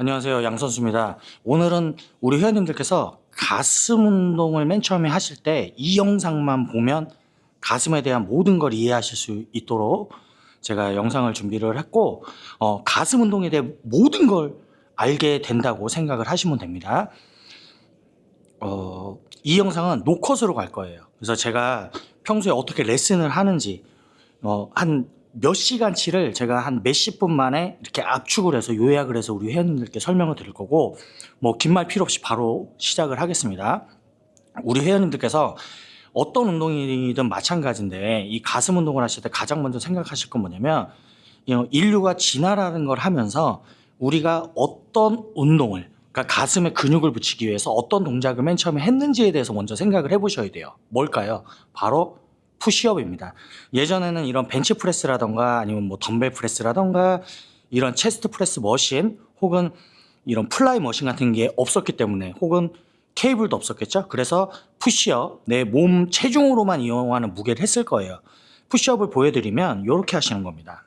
안녕하세요. 양선수입니다. 오늘은 우리 회원님들께서 가슴 운동을 맨 처음에 하실 때 이 영상만 보면 가슴에 대한 모든 걸 이해하실 수 있도록 제가 영상을 준비를 했고, 가슴 운동에 대해 모든 걸 알게 된다고 생각을 하시면 됩니다. 이 영상은 노컷으로 갈 거예요. 그래서 제가 평소에 어떻게 레슨을 하는지, 한 몇 시간치를 제가 한 몇십 분 만에 이렇게 압축을 해서 요약을 해서 우리 회원님들께 설명을 드릴 거고, 긴 말 필요 없이 바로 시작을 하겠습니다. 우리 회원님들께서 어떤 운동이든 마찬가지인데 이 가슴 운동을 하실 때 가장 먼저 생각하실 건 뭐냐면, 인류가 진화라는 걸 하면서 우리가 어떤 운동을, 그러니까 가슴에 근육을 붙이기 위해서 어떤 동작을 맨 처음에 했는지에 대해서 먼저 생각을 해보셔야 돼요. 뭘까요? 바로 푸시업입니다. 예전에는 이런 벤치프레스라던가 아니면 덤벨 프레스라던가 이런 체스트 프레스 머신 혹은 이런 플라이 머신 같은 게 없었기 때문에, 혹은 케이블도 없었겠죠. 그래서 푸시업, 내 몸 체중으로만 이용하는 무게를 했을 거예요. 푸시업을 보여드리면 이렇게 하시는 겁니다.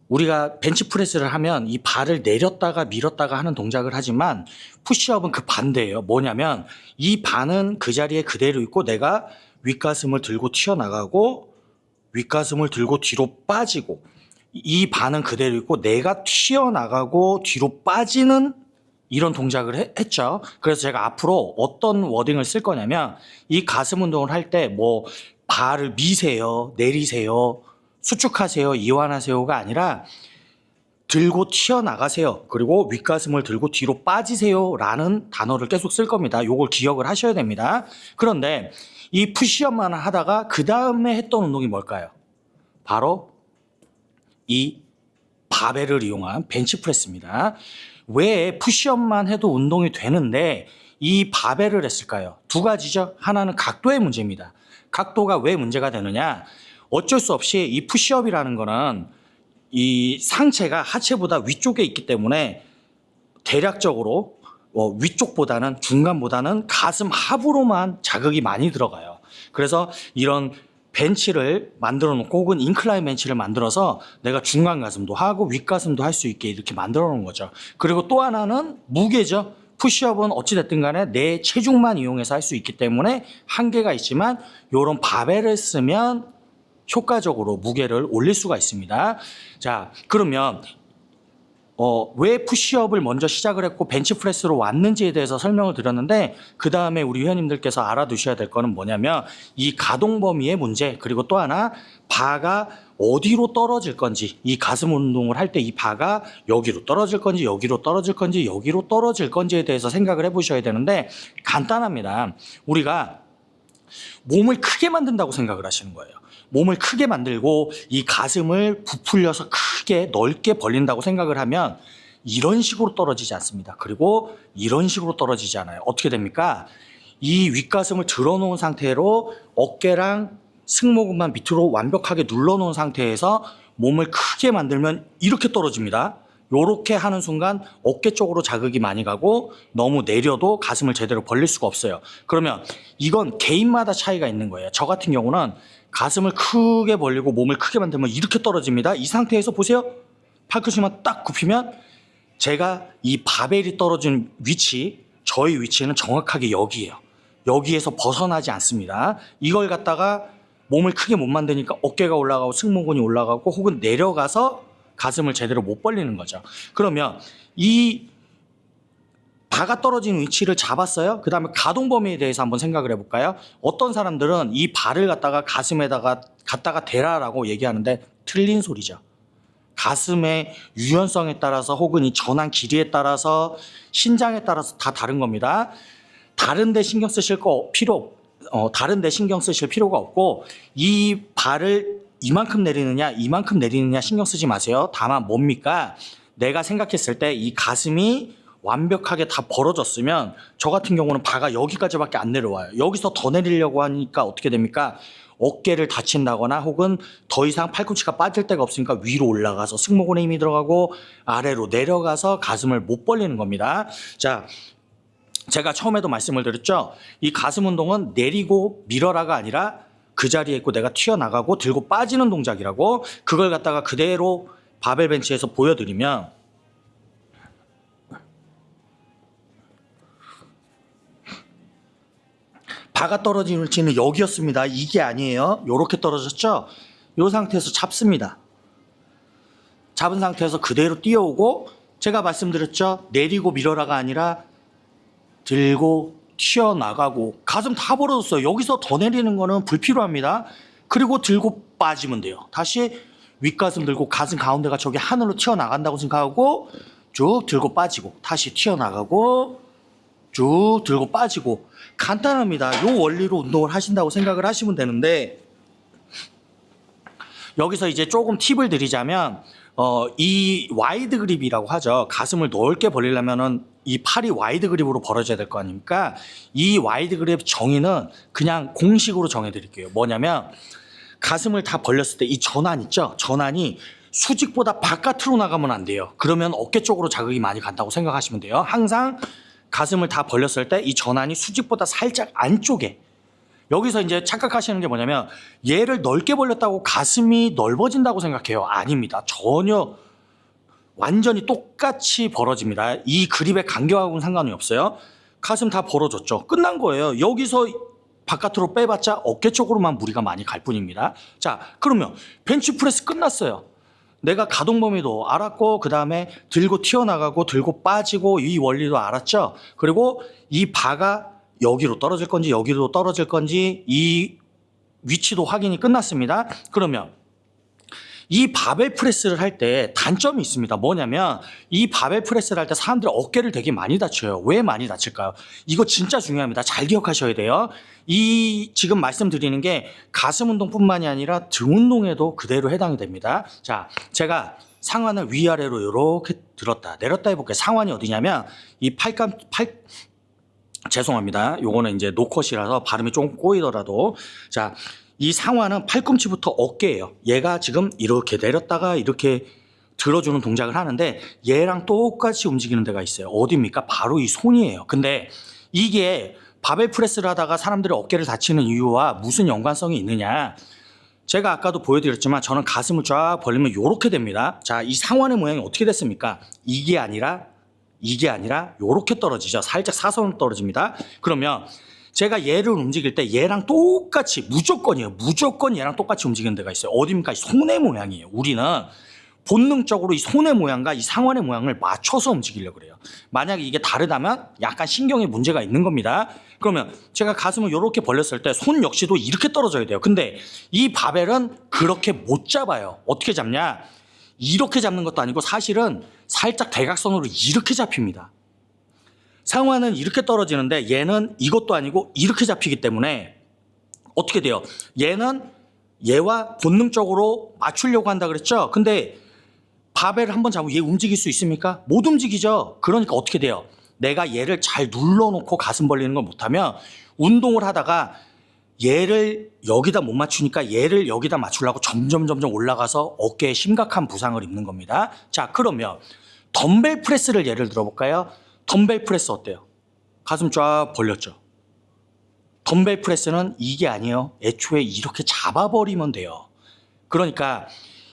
우리가 벤치프레스를 하면 이 발을 내렸다가 밀었다가 하는 동작을 하지만 푸시업은 그 반대예요. 뭐냐면 이 반은 그 자리에 그대로 있고 내가 윗가슴을 들고 튀어나가고 윗가슴을 들고 뒤로 빠지고, 이 반은 그대로 있고 내가 튀어나가고 뒤로 빠지는 이런 동작을 했죠. 그래서 제가 앞으로 어떤 워딩을 쓸 거냐면, 이 가슴 운동을 할 때 발을 미세요, 내리세요, 수축하세요, 이완하세요가 아니라 들고 튀어나가세요, 그리고 윗가슴을 들고 뒤로 빠지세요 라는 단어를 계속 쓸 겁니다. 요걸 기억을 하셔야 됩니다. 그런데 이 푸시업만 하다가 그 다음에 했던 운동이 뭘까요? 바로 이 바벨을 이용한 벤치프레스입니다. 왜 푸시업만 해도 운동이 되는데 이 바벨을 했을까요? 두 가지죠. 하나는 각도의 문제입니다. 각도가 왜 문제가 되느냐? 어쩔 수 없이 이 푸시업이라는 거는 이 상체가 하체보다 위쪽에 있기 때문에 대략적으로 위쪽보다는, 중간보다는 가슴 하부로만 자극이 많이 들어가요. 그래서 이런 벤치를 만들어 놓고 혹은 인클라인 벤치를 만들어서 내가 중간 가슴도 하고 윗가슴도 할 수 있게 이렇게 만들어 놓은 거죠. 그리고 또 하나는 무게죠. 푸시업은 어찌됐든 간에 내 체중만 이용해서 할 수 있기 때문에 한계가 있지만, 이런 바벨을 쓰면 효과적으로 무게를 올릴 수가 있습니다. 자, 그러면 왜 푸시업을 먼저 시작을 했고 벤치프레스로 왔는지에 대해서 설명을 드렸는데, 그 다음에 우리 회원님들께서 알아두셔야 될 거는 뭐냐면 이 가동 범위의 문제, 그리고 또 하나 바가 어디로 떨어질 건지, 이 가슴 운동을 할 때 이 바가 여기로 떨어질 건지 여기로 떨어질 건지 여기로 떨어질 건지에 대해서 생각을 해보셔야 되는데, 간단합니다. 우리가 몸을 크게 만든다고 생각을 하시는 거예요. 몸을 크게 만들고 이 가슴을 부풀려서 크게 넓게 벌린다고 생각을 하면 이런 식으로 떨어지지 않습니다. 그리고 이런 식으로 떨어지지 않아요. 어떻게 됩니까? 이 윗가슴을 들어놓은 상태로 어깨랑 승모근만 밑으로 완벽하게 눌러놓은 상태에서 몸을 크게 만들면 이렇게 떨어집니다. 이렇게 하는 순간 어깨 쪽으로 자극이 많이 가고 너무 내려도 가슴을 제대로 벌릴 수가 없어요. 그러면 이건 개인마다 차이가 있는 거예요. 저 같은 경우는 가슴을 크게 벌리고 몸을 크게 만들면 이렇게 떨어집니다. 이 상태에서 보세요. 팔꿈치만 딱 굽히면 제가 이 바벨이 떨어진 위치, 저희 위치는 정확하게 여기예요. 여기에서 벗어나지 않습니다. 이걸 갖다가 몸을 크게 못 만드니까 어깨가 올라가고 승모근이 올라가고 혹은 내려가서 가슴을 제대로 못 벌리는 거죠. 그러면 이 바가 떨어진 위치를 잡았어요. 그 다음에 가동 범위에 대해서 한번 생각을 해볼까요? 어떤 사람들은 이 발을 갖다가 가슴에다가 갖다가 대라라고 얘기하는데 틀린 소리죠. 가슴의 유연성에 따라서 혹은 이 전환 길이에 따라서 신장에 따라서 다 다른 겁니다. 다른데 신경 쓰실 필요가 없고, 이 발을 이만큼 내리느냐 이만큼 내리느냐 신경 쓰지 마세요. 다만 뭡니까? 내가 생각했을 때 이 가슴이 완벽하게 다 벌어졌으면, 저 같은 경우는 바가 여기까지밖에 안 내려와요. 여기서 더 내리려고 하니까 어떻게 됩니까? 어깨를 다친다거나 혹은 더 이상 팔꿈치가 빠질 데가 없으니까 위로 올라가서 승모근에 힘이 들어가고 아래로 내려가서 가슴을 못 벌리는 겁니다. 자, 제가 처음에도 말씀을 드렸죠. 이 가슴 운동은 내리고 밀어라가 아니라 그 자리에 있고 내가 튀어나가고 들고 빠지는 동작이라고, 그걸 갖다가 그대로 바벨 벤치에서 보여드리면 바가 떨어지는 위치는 여기였습니다. 이게 아니에요. 이렇게 떨어졌죠? 이 상태에서 잡습니다. 잡은 상태에서 그대로 뛰어오고 제가 말씀드렸죠? 내리고 밀어라가 아니라 들고 튀어나가고 가슴 다 벌어졌어요. 여기서 더 내리는 거는 불필요합니다. 그리고 들고 빠지면 돼요. 다시 윗가슴 들고 가슴 가운데가 저기 하늘로 튀어나간다고 생각하고 쭉 들고 빠지고 다시 튀어나가고 쭉 들고 빠지고 간단합니다. 이 원리로 운동을 하신다고 생각을 하시면 되는데 여기서 이제 조금 팁을 드리자면 이 와이드 그립이라고 하죠. 가슴을 넓게 벌리려면은 이 팔이 와이드 그립으로 벌어져야 될 거 아닙니까? 이 와이드 그립 정의는 그냥 공식으로 정해드릴게요. 뭐냐면 가슴을 다 벌렸을 때 이 전환 있죠? 전환이 수직보다 바깥으로 나가면 안 돼요. 그러면 어깨 쪽으로 자극이 많이 간다고 생각하시면 돼요. 항상 가슴을 다 벌렸을 때 이 전환이 수직보다 살짝 안쪽에 여기서 이제 착각하시는 게 뭐냐면 얘를 넓게 벌렸다고 가슴이 넓어진다고 생각해요. 아닙니다. 전혀 완전히 똑같이 벌어집니다. 이 그립의 간격하고는 상관이 없어요. 가슴 다 벌어졌죠. 끝난 거예요. 여기서 바깥으로 빼봤자 어깨 쪽으로만 무리가 많이 갈 뿐입니다. 자, 그러면 벤치프레스 끝났어요. 내가 가동 범위도 알았고 그 다음에 들고 튀어나가고 들고 빠지고 이 원리도 알았죠. 그리고 이 바가 여기로 떨어질 건지 여기로 떨어질 건지 이 위치도 확인이 끝났습니다. 그러면 이 바벨 프레스를 할 때 단점이 있습니다. 뭐냐면 이 바벨 프레스를 할 때 사람들이 어깨를 되게 많이 다쳐요. 왜 많이 다칠까요? 이거 진짜 중요합니다. 잘 기억하셔야 돼요. 이 지금 말씀드리는 게 가슴 운동뿐만이 아니라 등 운동에도 그대로 해당이 됩니다. 자, 제가 상완을 위아래로 이렇게 들었다 내렸다 해볼게요. 상완이 어디냐면 이 죄송합니다. 요거는 이제 노컷이라서 발음이 좀 꼬이더라도 자, 이 상완은 팔꿈치부터 어깨예요. 얘가 지금 이렇게 내렸다가 이렇게 들어주는 동작을 하는데 얘랑 똑같이 움직이는 데가 있어요. 어디입니까? 바로 이 손이에요. 근데 이게 바벨 프레스를 하다가 사람들이 어깨를 다치는 이유와 무슨 연관성이 있느냐? 제가 아까도 보여드렸지만 저는 가슴을 쫙 벌리면 이렇게 됩니다. 자, 이 상완의 모양이 어떻게 됐습니까? 이게 아니라 이렇게 떨어지죠. 살짝 사선으로 떨어집니다. 그러면 제가 얘를 움직일 때 얘랑 똑같이 무조건이에요. 무조건 얘랑 똑같이 움직이는 데가 있어요. 어디입니까? 손의 모양이에요. 우리는 본능적으로 이 손의 모양과 이 상완의 모양을 맞춰서 움직이려고 그래요. 만약에 이게 다르다면 약간 신경에 문제가 있는 겁니다. 그러면 제가 가슴을 이렇게 벌렸을 때 손 역시도 이렇게 떨어져야 돼요. 근데 이 바벨은 그렇게 못 잡아요. 어떻게 잡냐? 이렇게 잡는 것도 아니고 사실은 살짝 대각선으로 이렇게 잡힙니다. 상완은 이렇게 떨어지는데 얘는 이것도 아니고 이렇게 잡히기 때문에 어떻게 돼요? 얘는 얘와 본능적으로 맞추려고 한다 그랬죠? 근데 바벨을 한번 잡으면 얘 움직일 수 있습니까? 못 움직이죠? 그러니까 어떻게 돼요? 내가 얘를 잘 눌러놓고 가슴 벌리는 걸 못하면 운동을 하다가 얘를 여기다 못 맞추니까 얘를 여기다 맞추려고 점점 올라가서 어깨에 심각한 부상을 입는 겁니다. 자, 그러면 덤벨 프레스를 예를 들어볼까요? 덤벨 프레스 어때요? 가슴 쫙 벌렸죠? 덤벨 프레스는 이게 아니에요. 애초에 이렇게 잡아버리면 돼요. 그러니까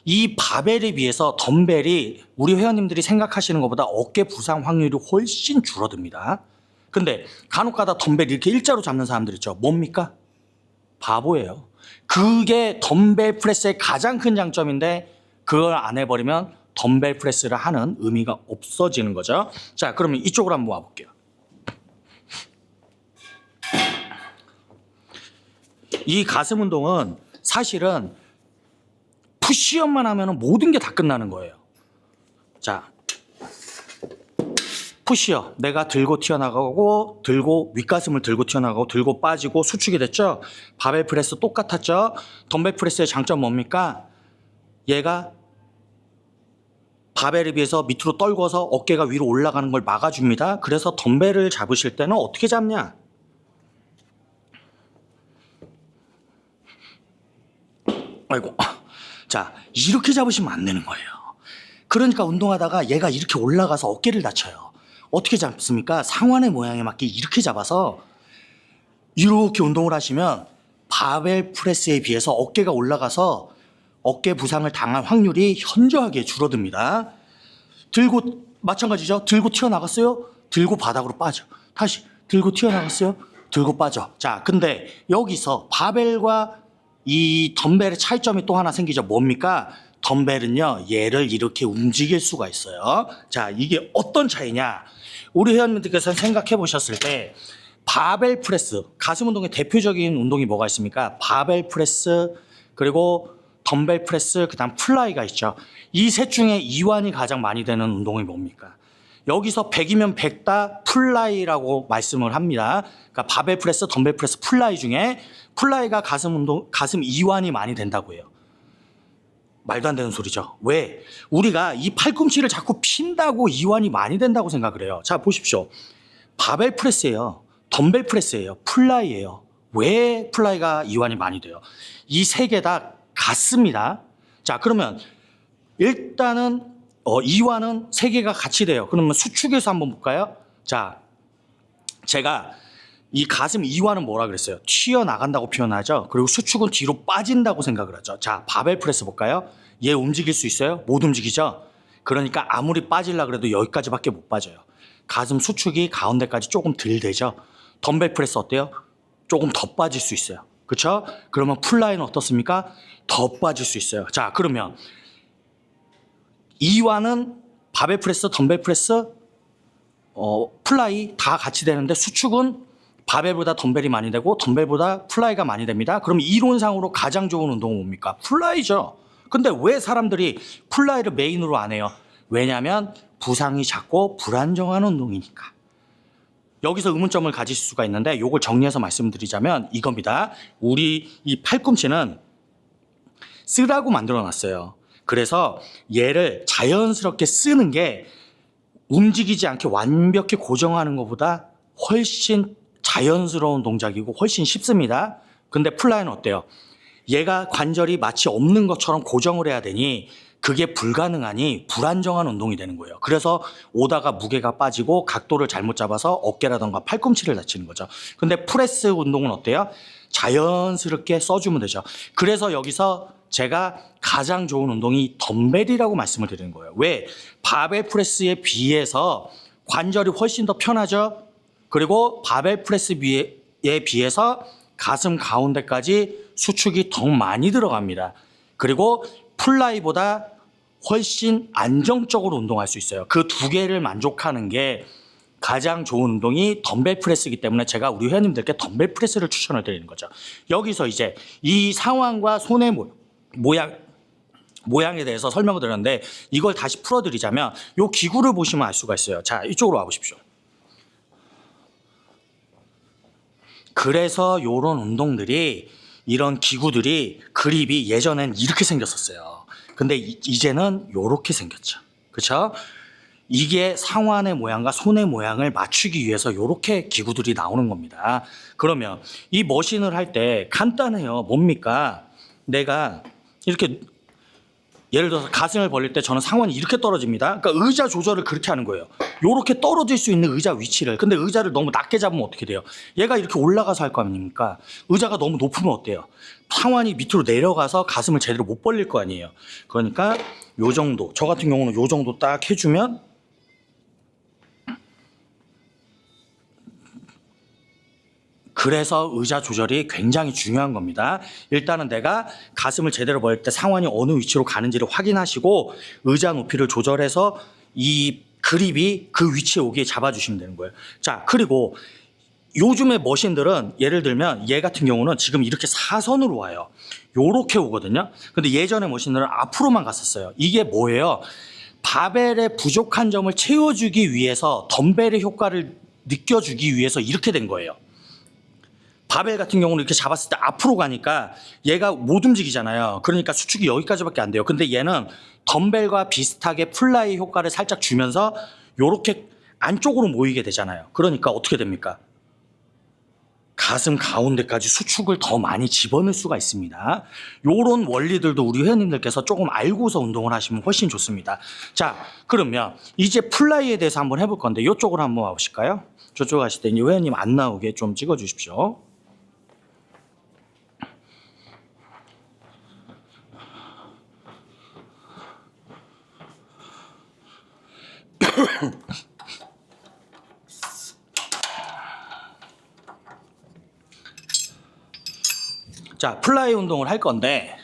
이 바벨에 비해서 덤벨이 우리 회원님들이 생각하시는 것보다 어깨 부상 확률이 훨씬 줄어듭니다. 근데 간혹가다 덤벨 이렇게 일자로 잡는 사람들 있죠. 뭡니까? 바보예요. 그게 덤벨 프레스의 가장 큰 장점인데 그걸 안 해버리면 덤벨 프레스를 하는 의미가 없어지는 거죠. 자, 그러면 이쪽으로 한번 와볼게요. 이 가슴 운동은 사실은 푸시업만 하면 모든 게 다 끝나는 거예요. 자, 푸시업. 내가 들고 튀어나가고 들고 윗가슴을 들고 튀어나가고 들고 빠지고 수축이 됐죠. 바벨 프레스 똑같았죠. 덤벨 프레스의 장점 뭡니까? 얘가 바벨에 비해서 밑으로 떨궈서 어깨가 위로 올라가는 걸 막아줍니다. 그래서 덤벨을 잡으실 때는 어떻게 잡냐? 아이고. 자, 이렇게 잡으시면 안 되는 거예요. 그러니까 운동하다가 얘가 이렇게 올라가서 어깨를 다쳐요. 어떻게 잡습니까? 상완의 모양에 맞게 이렇게 잡아서 이렇게 운동을 하시면 바벨 프레스에 비해서 어깨가 올라가서 어깨 부상을 당할 확률이 현저하게 줄어듭니다. 들고 마찬가지죠. 들고 튀어나갔어요. 들고 바닥으로 빠져. 다시 들고 튀어나갔어요. 들고 빠져. 자, 근데 여기서 바벨과 이 덤벨의 차이점이 또 하나 생기죠. 뭡니까? 덤벨은요, 얘를 이렇게 움직일 수가 있어요. 자, 이게 어떤 차이냐? 우리 회원님들께서 생각해 보셨을 때 바벨 프레스, 가슴 운동의 대표적인 운동이 뭐가 있습니까? 바벨 프레스, 그리고 덤벨 프레스, 그다음 플라이가 있죠. 이 셋 중에 이완이 가장 많이 되는 운동이 뭡니까? 여기서 100이면 100다 플라이라고 말씀을 합니다. 그러니까 바벨 프레스, 덤벨 프레스, 플라이 중에 플라이가 가슴 이완이 많이 된다고 해요. 말도 안 되는 소리죠. 왜? 우리가 이 팔꿈치를 자꾸 핀다고 이완이 많이 된다고 생각을 해요. 자, 보십시오. 바벨 프레스예요. 덤벨 프레스예요. 플라이예요. 왜 플라이가 이완이 많이 돼요? 이 세 개 다 같습니다. 자, 그러면 일단은 이완은 세 개가 같이 돼요. 그러면 수축에서 한번 볼까요? 자, 제가 이 가슴 이완은 뭐라 그랬어요? 튀어나간다고 표현하죠. 그리고 수축은 뒤로 빠진다고 생각을 하죠. 자, 바벨 프레스 볼까요? 얘 움직일 수 있어요? 못 움직이죠? 그러니까 아무리 빠지려고 그래도 여기까지밖에 못 빠져요. 가슴 수축이 가운데까지 조금 덜 되죠. 덤벨 프레스 어때요? 조금 더 빠질 수 있어요. 그렇죠? 그러면 플라이는 어떻습니까? 더 빠질 수 있어요. 자, 그러면 이완은 바벨 프레스, 덤벨 프레스, 플라이 다 같이 되는데 수축은 바벨보다 덤벨이 많이 되고 덤벨보다 플라이가 많이 됩니다. 그럼 이론상으로 가장 좋은 운동은 뭡니까? 플라이죠. 근데 왜 사람들이 플라이를 메인으로 안 해요? 왜냐하면 부상이 작고 불안정한 운동이니까. 여기서 의문점을 가질 수가 있는데 이걸 정리해서 말씀드리자면 이겁니다. 우리 이 팔꿈치는 쓰라고 만들어 놨어요. 그래서 얘를 자연스럽게 쓰는 게 움직이지 않게 완벽히 고정하는 것보다 훨씬 자연스러운 동작이고 훨씬 쉽습니다. 근데 플라이는 어때요? 얘가 관절이 마치 없는 것처럼 고정을 해야 되니 그게 불가능하니 불안정한 운동이 되는 거예요. 그래서 오다가 무게가 빠지고 각도를 잘못 잡아서 어깨라던가 팔꿈치를 다치는 거죠. 근데 프레스 운동은 어때요? 자연스럽게 써주면 되죠. 그래서 여기서 제가 가장 좋은 운동이 덤벨이라고 말씀을 드리는 거예요. 왜? 바벨 프레스에 비해서 관절이 훨씬 더 편하죠. 그리고 바벨 프레스에 비해서 가슴 가운데까지 수축이 더 많이 들어갑니다. 그리고 플라이보다 훨씬 안정적으로 운동할 수 있어요. 그 두 개를 만족하는 게 가장 좋은 운동이 덤벨 프레스이기 때문에 제가 우리 회원님들께 덤벨 프레스를 추천을 드리는 거죠. 여기서 이제 이 상황과 손의 모양에 대해서 설명을 드렸는데 이걸 다시 풀어드리자면 이 기구를 보시면 알 수가 있어요. 자, 이쪽으로 와보십시오. 그래서 이런 운동들이 이런 기구들이 그립이 예전엔 이렇게 생겼었어요. 근데 이제는 이렇게 생겼죠. 그렇죠? 이게 상완의 모양과 손의 모양을 맞추기 위해서 이렇게 기구들이 나오는 겁니다. 그러면 이 머신을 할 때 간단해요. 뭡니까? 내가 이렇게 예를 들어서 가슴을 벌릴 때 저는 상완이 이렇게 떨어집니다. 그러니까 의자 조절을 그렇게 하는 거예요. 이렇게 떨어질 수 있는 의자 위치를. 근데 의자를 너무 낮게 잡으면 어떻게 돼요? 얘가 이렇게 올라가서 할 거 아닙니까? 의자가 너무 높으면 어때요? 상완이 밑으로 내려가서 가슴을 제대로 못 벌릴 거 아니에요. 그러니까 요 정도, 저 같은 경우는 요 정도 딱 해주면 그래서 의자 조절이 굉장히 중요한 겁니다. 일단은 내가 가슴을 제대로 벌릴 때 상완이 어느 위치로 가는지를 확인하시고 의자 높이를 조절해서 이 그립이 그 위치에 오게 잡아주시면 되는 거예요. 자, 그리고 요즘의 머신들은 예를 들면 얘 같은 경우는 지금 이렇게 사선으로 와요. 요렇게 오거든요. 근데 예전의 머신들은 앞으로만 갔었어요. 이게 뭐예요? 바벨의 부족한 점을 채워주기 위해서 덤벨의 효과를 느껴주기 위해서 이렇게 된 거예요. 바벨 같은 경우는 이렇게 잡았을 때 앞으로 가니까 얘가 못 움직이잖아요. 그러니까 수축이 여기까지밖에 안 돼요. 근데 얘는 덤벨과 비슷하게 플라이 효과를 살짝 주면서 이렇게 안쪽으로 모이게 되잖아요. 그러니까 어떻게 됩니까? 가슴 가운데까지 수축을 더 많이 집어넣을 수가 있습니다. 이런 원리들도 우리 회원님들께서 조금 알고서 운동을 하시면 훨씬 좋습니다. 자, 그러면 이제 플라이에 대해서 한번 해볼 건데 이쪽으로 한번 와보실까요? 저쪽 하실 때 회원님 안 나오게 좀 찍어주십시오. 자, 플라이 운동을 할 건데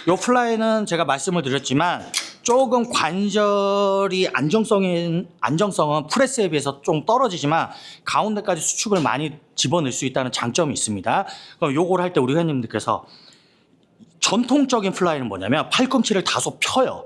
요 플라이는 제가 말씀을 드렸지만 조금 관절이 안정성은 프레스에 비해서 좀 떨어지지만 가운데까지 수축을 많이 집어넣을 수 있다는 장점이 있습니다. 그럼 요걸 할 때 우리 회원님들께서 전통적인 플라이는 뭐냐면 팔꿈치를 다소 펴요.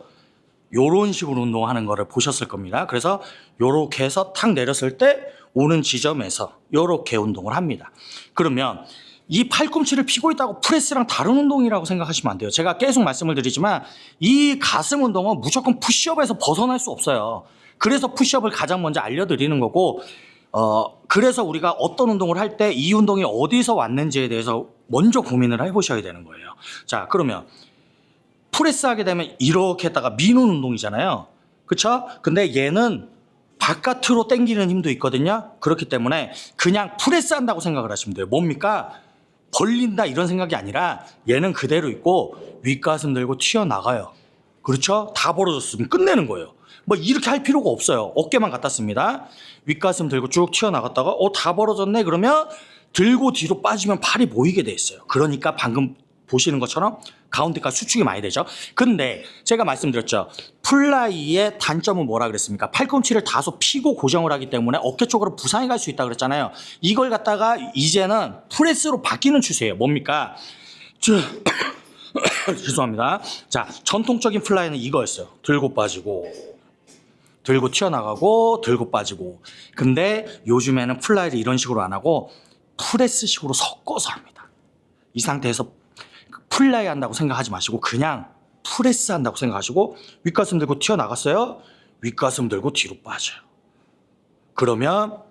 요런 식으로 운동하는 거를 보셨을 겁니다. 그래서 요렇게 해서 탁 내렸을 때 오는 지점에서 요렇게 운동을 합니다. 그러면 이 팔꿈치를 펴고 있다고 프레스랑 다른 운동이라고 생각하시면 안 돼요. 제가 계속 말씀을 드리지만 이 가슴 운동은 무조건 푸시업에서 벗어날 수 없어요. 그래서 푸시업을 가장 먼저 알려드리는 거고 그래서 우리가 어떤 운동을 할 때 이 운동이 어디서 왔는지에 대해서 먼저 고민을 해보셔야 되는 거예요. 자, 그러면 프레스 하게 되면 이렇게 했다가 미는 운동이잖아요. 그쵸? 근데 얘는 바깥으로 당기는 힘도 있거든요. 그렇기 때문에 그냥 프레스 한다고 생각을 하시면 돼요. 뭡니까? 벌린다 이런 생각이 아니라 얘는 그대로 있고 윗가슴 들고 튀어나가요. 그렇죠? 다 벌어졌으면 끝내는 거예요. 뭐 이렇게 할 필요가 없어요. 어깨만 갖다 씁니다. 윗가슴 들고 쭉 튀어나갔다가 다 벌어졌네 그러면 들고 뒤로 빠지면 팔이 모이게 돼 있어요. 그러니까 방금 보시는 것처럼 가운데까지 수축이 많이 되죠. 근데 제가 말씀드렸죠. 플라이의 단점은 뭐라 그랬습니까? 팔꿈치를 다소 피고 고정을 하기 때문에 어깨 쪽으로 부상이 갈 수 있다 그랬잖아요. 이걸 갖다가 이제는 프레스로 바뀌는 추세예요. 뭡니까? 죄송합니다. 자, 전통적인 플라이는 이거였어요. 들고 빠지고 들고 튀어나가고 들고 빠지고. 근데 요즘에는 플라이를 이런 식으로 안 하고 프레스식으로 섞어서 합니다. 이 상태에서 플라이 한다고 생각하지 마시고 그냥 프레스 한다고 생각하시고 윗가슴 들고 튀어나갔어요. 윗가슴 들고 뒤로 빠져요. 그러면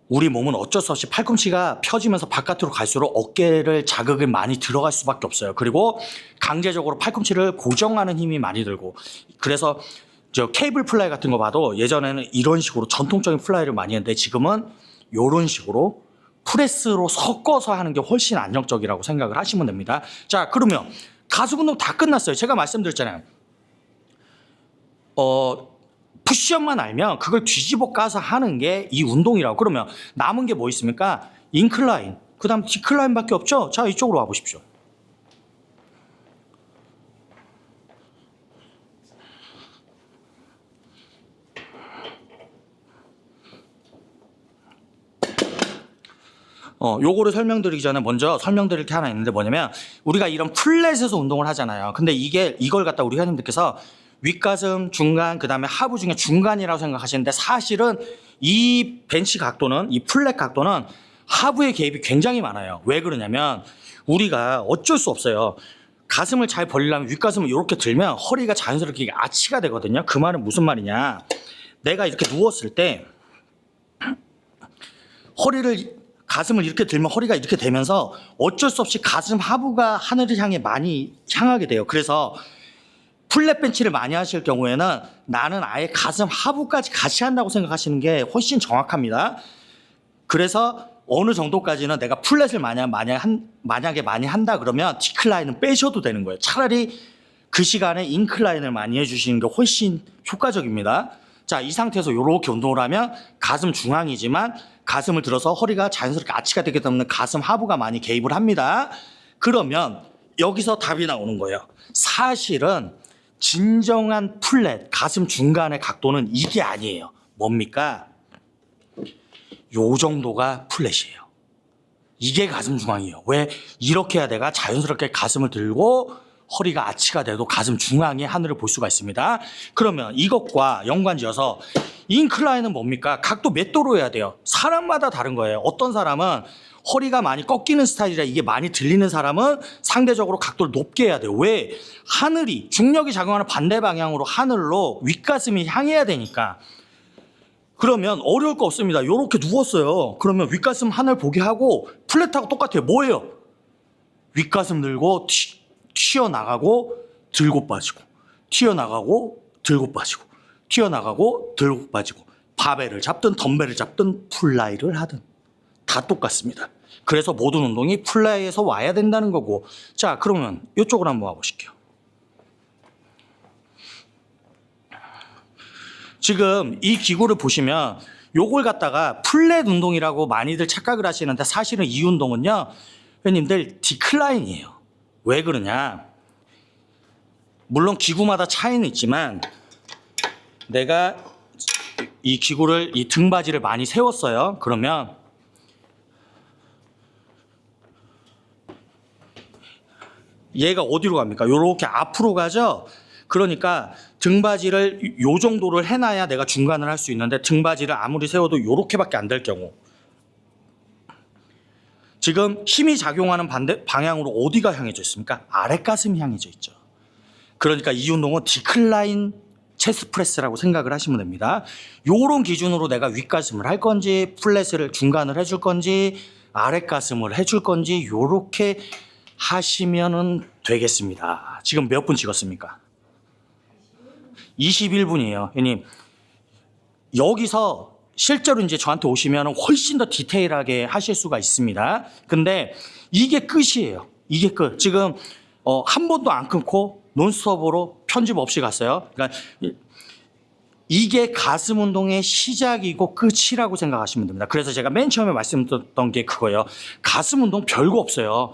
우리 몸은 어쩔 수 없이 팔꿈치가 펴지면서 바깥으로 갈수록 어깨를 자극을 많이 들어갈 수밖에 없어요. 그리고 강제적으로 팔꿈치를 고정하는 힘이 많이 들고 그래서 저 케이블 플라이 같은 거 봐도 예전에는 이런 식으로 전통적인 플라이를 많이 했는데 지금은 이런 식으로 프레스로 섞어서 하는 게 훨씬 안정적이라고 생각을 하시면 됩니다. 자, 그러면 가슴 운동 다 끝났어요. 제가 말씀드렸잖아요. 푸시업만 알면 그걸 뒤집어 까서 하는 게 이 운동이라고. 그러면 남은 게 뭐 있습니까? 인클라인, 그 다음 디클라인밖에 없죠? 자, 이쪽으로 와보십시오. 요거를 설명드리기 전에 먼저 설명드릴 게 하나 있는데 뭐냐면 우리가 이런 플랫에서 운동을 하잖아요. 근데 이걸 갖다 우리 회원님들께서 윗가슴, 중간, 그 다음에 하부 중에 중간이라고 생각하시는데 사실은 이 벤치 각도는 이 플랫 각도는 하부의 개입이 굉장히 많아요. 왜 그러냐면 우리가 어쩔 수 없어요. 가슴을 잘 벌리려면 윗가슴을 이렇게 들면 허리가 자연스럽게 아치가 되거든요. 그 말은 무슨 말이냐. 내가 이렇게 누웠을 때 가슴을 이렇게 들면 허리가 이렇게 되면서 어쩔 수 없이 가슴 하부가 하늘을 향해 많이 향하게 돼요. 그래서 플랫 벤치를 많이 하실 경우에는 나는 아예 가슴 하부까지 같이 한다고 생각하시는 게 훨씬 정확합니다. 그래서 어느 정도까지는 내가 플랫을 만약에 많이 한다 그러면 디클라인은 빼셔도 되는 거예요. 차라리 그 시간에 인클라인을 많이 해주시는 게 훨씬 효과적입니다. 자, 이 상태에서 이렇게 운동을 하면 가슴 중앙이지만 가슴을 들어서 허리가 자연스럽게 아치가 되기 때문에 가슴 하부가 많이 개입을 합니다. 그러면 여기서 답이 나오는 거예요. 사실은 진정한 플랫, 가슴 중간의 각도는 이게 아니에요. 뭡니까? 요 정도가 플랫이에요. 이게 가슴 중앙이에요. 왜? 이렇게 해야 내가 자연스럽게 가슴을 들고 허리가 아치가 돼도 가슴 중앙에 하늘을 볼 수가 있습니다. 그러면 이것과 연관지어서 인클라인은 뭡니까? 각도 몇 도로 해야 돼요? 사람마다 다른 거예요. 어떤 사람은 허리가 많이 꺾이는 스타일이라 이게 많이 들리는 사람은 상대적으로 각도를 높게 해야 돼요. 왜? 하늘이 중력이 작용하는 반대 방향으로 하늘로 윗가슴이 향해야 되니까. 그러면 어려울 거 없습니다. 이렇게 누웠어요. 그러면 윗가슴 하늘 보게 하고 플랫하고 똑같아요. 뭐예요? 윗가슴 들고 튀어나가고 들고 빠지고 튀어나가고 들고 빠지고 튀어나가고 들고 빠지고 바벨을 잡든 덤벨을 잡든 플라이를 하든 다 똑같습니다. 그래서 모든 운동이 플라이에서 와야 된다는 거고. 자, 그러면 이쪽으로 한번 와보실게요. 지금 이 기구를 보시면 요걸 갖다가 플랫 운동이라고 많이들 착각을 하시는데 사실은 이 운동은요, 회원님들 디클라인이에요. 왜 그러냐? 물론 기구마다 차이는 있지만 내가 이 기구를, 이 등받이를 많이 세웠어요. 그러면 얘가 어디로 갑니까? 요렇게 앞으로 가죠? 그러니까 등받이를 요 정도를 해놔야 내가 중간을 할 수 있는데 등받이를 아무리 세워도 요렇게밖에 안 될 경우 지금 힘이 작용하는 반대 방향으로 어디가 향해져 있습니까? 아랫가슴이 향해져 있죠. 그러니까 이 운동은 디클라인 체스트 프레스라고 생각을 하시면 됩니다. 요런 기준으로 내가 윗가슴을 할 건지 플랫을 중간을 해줄 건지 아랫가슴을 해줄 건지 요렇게 하시면은 되겠습니다. 지금 몇 분 찍었습니까? 21분이에요. 형님, 여기서 실제로 이제 저한테 오시면 훨씬 더 디테일하게 하실 수가 있습니다. 근데 이게 끝이에요. 이게 끝. 지금 한 번도 안 끊고 논스톱으로 편집 없이 갔어요. 그러니까 이게 가슴 운동의 시작이고 끝이라고 생각하시면 됩니다. 그래서 제가 맨 처음에 말씀드렸던 게 그거예요. 가슴 운동 별거 없어요.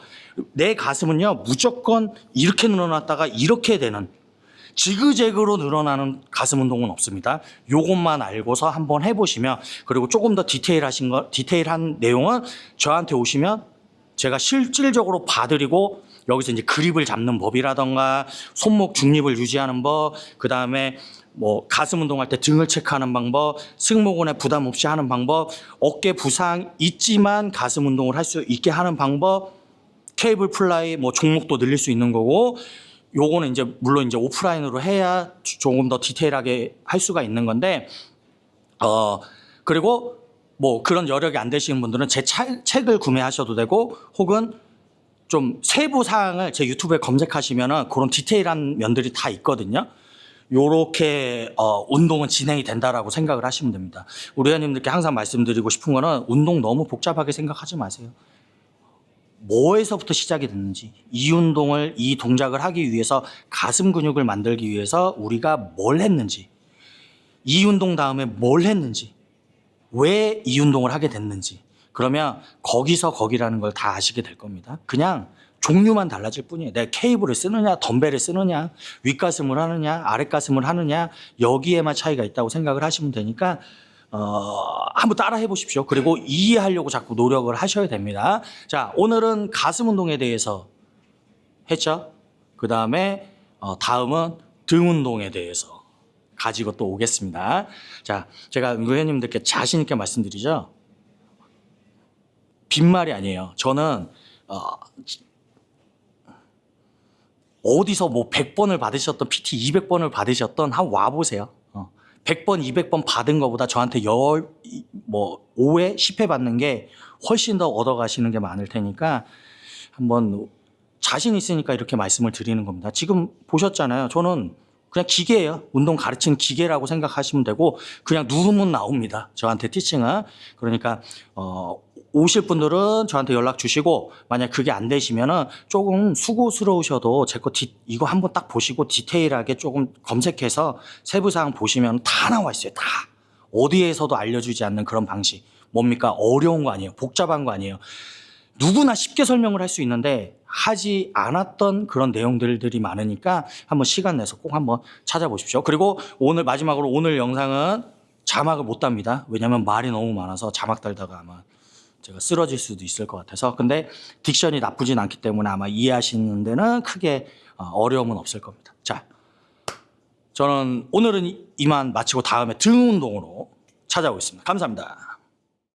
내 가슴은요, 무조건 이렇게 늘어났다가 이렇게 되는, 지그재그로 늘어나는 가슴 운동은 없습니다. 요것만 알고서 한번 해보시면, 그리고 조금 더 디테일한 내용은 저한테 오시면 제가 실질적으로 봐드리고, 여기서 이제 그립을 잡는 법이라던가 손목 중립을 유지하는 법, 그 다음에 뭐 가슴 운동할 때 등을 체크하는 방법, 승모근에 부담 없이 하는 방법, 어깨 부상 있지만 가슴 운동을 할 수 있게 하는 방법, 케이블 플라이 뭐 종목도 늘릴 수 있는 거고, 요거는 이제 물론 이제 오프라인으로 해야 조금 더 디테일하게 할 수가 있는 건데, 그리고 뭐 그런 여력이 안 되시는 분들은 제 책을 구매하셔도 되고, 혹은 좀 세부 사항을 제 유튜브에 검색하시면은 그런 디테일한 면들이 다 있거든요. 요렇게 운동은 진행이 된다라고 생각을 하시면 됩니다. 우리 회원님들께 항상 말씀드리고 싶은 거는 운동 너무 복잡하게 생각하지 마세요. 뭐에서부터 시작이 됐는지, 이 운동을, 이 동작을 하기 위해서 가슴 근육을 만들기 위해서 우리가 뭘 했는지, 이 운동 다음에 뭘 했는지, 왜 이 운동을 하게 됐는지, 그러면 거기서 거기라는 걸 다 아시게 될 겁니다. 그냥 종류만 달라질 뿐이에요. 내가 케이블을 쓰느냐, 덤벨을 쓰느냐, 윗가슴을 하느냐, 아랫가슴을 하느냐, 여기에만 차이가 있다고 생각을 하시면 되니까 한번 따라 해보십시오. 그리고 이해하려고 자꾸 노력을 하셔야 됩니다. 자, 오늘은 가슴 운동에 대해서 했죠. 그 다음에 다음은 등 운동에 대해서 가지고 또 오겠습니다. 자, 제가 의원님들께 자신 있게 말씀드리죠. 빈말이 아니에요. 저는 어디서 뭐 100번을 받으셨던 PT 200번을 받으셨던 한번 와보세요. 100번, 200번 받은 것보다 저한테 5회, 10회 받는 게 훨씬 더 얻어가시는 게 많을 테니까 한번 자신 있으니까 이렇게 말씀을 드리는 겁니다. 지금 보셨잖아요. 저는 그냥 기계예요. 운동 가르치는 기계라고 생각하시면 되고 그냥 누르면 나옵니다. 저한테 티칭은. 그러니까 오실 분들은 저한테 연락 주시고 만약 그게 안 되시면은 조금 수고스러우셔도 제 거 이거 한번 딱 보시고 디테일하게 조금 검색해서 세부사항 보시면 다 나와 있어요. 다. 어디에서도 알려주지 않는 그런 방식. 뭡니까? 어려운 거 아니에요. 복잡한 거 아니에요. 누구나 쉽게 설명을 할 수 있는데 하지 않았던 그런 내용들이 많으니까 한번 시간 내서 꼭 한번 찾아보십시오. 그리고 오늘 마지막으로 오늘 영상은 자막을 못 답니다. 왜냐하면 말이 너무 많아서 자막 달다가 아마 제가 쓰러질 수도 있을 것 같아서. 근데 딕션이 나쁘진 않기 때문에 아마 이해하시는 데는 크게 어려움은 없을 겁니다. 자, 저는 오늘은 이만 마치고 다음에 등 운동으로 찾아오겠습니다. 감사합니다.